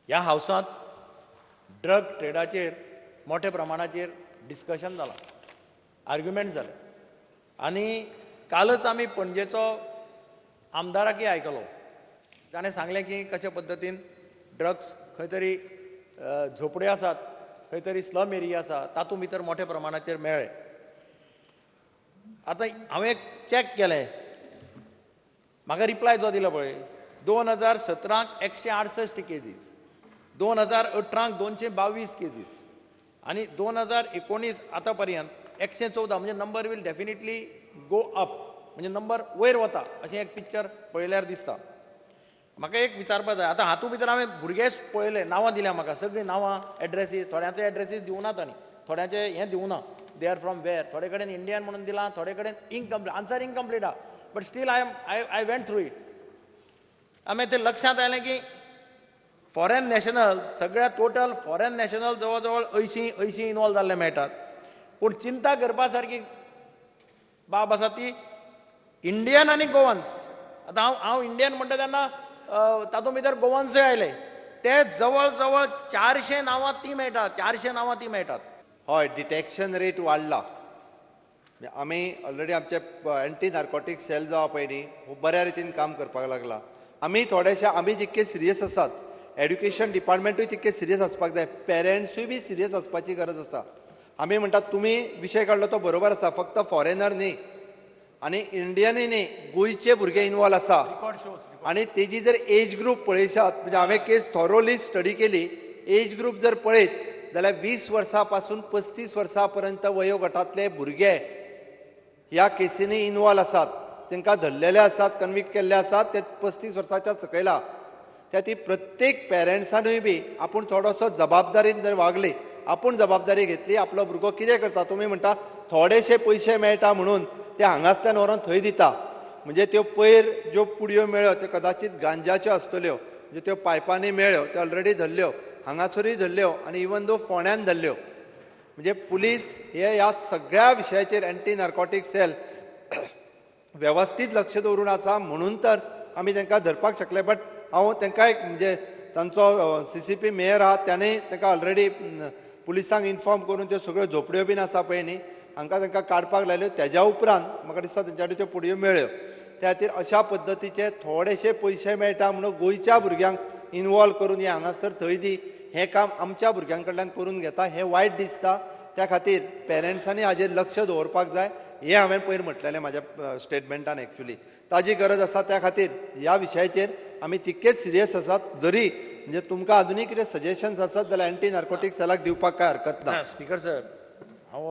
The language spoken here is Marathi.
ह्या हावसांत ड्रग ट्रेडाचेर मोठ्या प्रमाणाचेर डिस्कशन जालां, आर्ग्युमेंट जाले आनी कालच आमी पणजेचो आमदाराकय आयकलो. ताणें सांगलें की कशा पद्दतीन ड्रग्स खंय तरी झोपड्यो आसात, खंय तरी स्लम एरिया आसा, तातूंत भितर मोठ्या प्रमाणाचेर मेळ्ळे. आतां हांवें चॅक केलें, म्हाका रिप्लाय जो दिलो पळय, 2017 168 केजीस, 2018 222 केजीस आनी 2019 आतां पर्यंत 114. म्हणजे number will definitely go up, म्हणजे नंबर वयर वता अशें एक पिक्चर पळयल्यार दिसता. म्हाका एक विचारपाक जाय, आतां हातूंत भितर हांवें भुरगेच पळयले, नांवां दिल्या म्हाका, सगळीं नांवां, एड्रेसीस, थोड्यांचे एड्रेसीस दिवनात आनी थोड्यांचे हें दिवना, दे आर फ्रॉम वेर, थोडे कडेन इंडियन म्हणून दिलां, थोडे कडेन इनकम्प्लीट, आन्सर इनकम्प्लीट आहा, but still I went through it. आमी ते लक्षांत आयलें की फॉरेन नॅशनल, सगळ्या टोटल फॉरेन नॅशनल जवळ जवळ 80 इनवॉल्व जाल्ले मेळटात. पूण चिंता करपा सारकी बाब आसा ती इंडियन आनी गोवन्स. आतां हांव इंडियन म्हणटा तेन्ना तातूंत भितर गोवन्सूय आयले, ते जवळ जवळ 400 नांवां ती मेळटात, 400 नांवां ती मेळटात. हय, डिटेक्शन रेट वाडला. आमी ऑलरेडी आमचे एंटी नार्कोटीक सेल जो आहा पळय न्ही, हो बऱ्या रितीन काम करपाक लागला. आमी थोडेशे, आमी जितके सिरियस आसात, एड्युकेशन डिपार्टमेंटूय तितके सिरियस आसपाक जाय, पेरंट्सूय बी सिरियस आसपाची गरज आसा. आमी म्हणटात तुमी विशय काडलो तो बरोबर आसा, फक्त फॉरेनर न्ही आनी इंडियनूय न्ही, गोंयचे भुरगे इनवॉल्व आसा. आनी तेजी जर एज ग्रूप पळयशात, म्हणजे हांवें केस थॉरोली स्टडी केली, एज ग्रूप जर पळयत जाल्यार 20 वर्सां पासून 35 वर्सां पर्यंत वयोगटांतले भुरगे ह्या केसींनी इनवॉल्व आसात. तांकां धरलेले आसात, कन्विक्ट केल्ले आसात, ते 35 वर्सांच्या सकयला. त्या ती प्रत्येक पेरंट्सानूय बी आपूण थोडोसो जबाबदारीन जर वागली, आपूण जबाबदारी घेतली, आपलो भुरगो कितें करता, तुमी म्हणटा थोडेशे पयशे मेळटा म्हणून ते हांगासल्यान व्हरोन थंय दिता. म्हणजे त्यो पयर ज्यो पुडयो मेळ्यो त्यो कदाचित गांजाच्यो आसतल्यो, म्हणजे त्यो पायपांनी मेळ्यो, त्यो ऑलरेडी धरल्यो, हांगासरूय धरल्यो आनी इवन दो फोंड्यान धरल्यो. म्हणजे पुलीस हे ह्या सगळ्या विशयाचेर एंटी नार्कोटीक सेल वेवस्थीत लक्ष दवरून आसा, म्हणून तर आमी तांकां धरपाक शकले. बट हांव तांकां एक, म्हणजे तांचो CCP मेयर आहा, त्यानूय तांकां ऑलरेडी पुलिसांक इन्फॉर्म करून त्यो सगळ्यो झोपड्यो बीन आसा पळय न्ही, हांकां तांकां काडपाक लायल्यो. तेज्या उपरांत म्हाका दिसता तेंच्या कडेन त्यो पुडयो मेळ्ळ्यो. त्या खातीर अशा पद्दतीचे थोडेशे पयशे मेळटा म्हणून गोंयच्या भुरग्यांक इनवॉल्व करून हे हांगासर थंय दी, हें काम आमच्या भुरग्यां कडल्यान करून घेता, हें वायट दिसता. त्या खातीर पेरंट्सांनी हाजेर लक्ष दवरपाक जाय, हें हांवें पयर म्हटलेलें म्हाज्या स्टेटमेंटान. एक्चुली ताजी गरज आसा, त्या खातीर ह्या विशयाचेर आमी तितकेच सिरियस आसात. जरी म्हणजे तुमकां अजुनूय कितें सजेशन्स आसात जाल्यार एंटी नार्कोटीक सेलाक दिवपाक कांय हरकत ना. Speaker sir,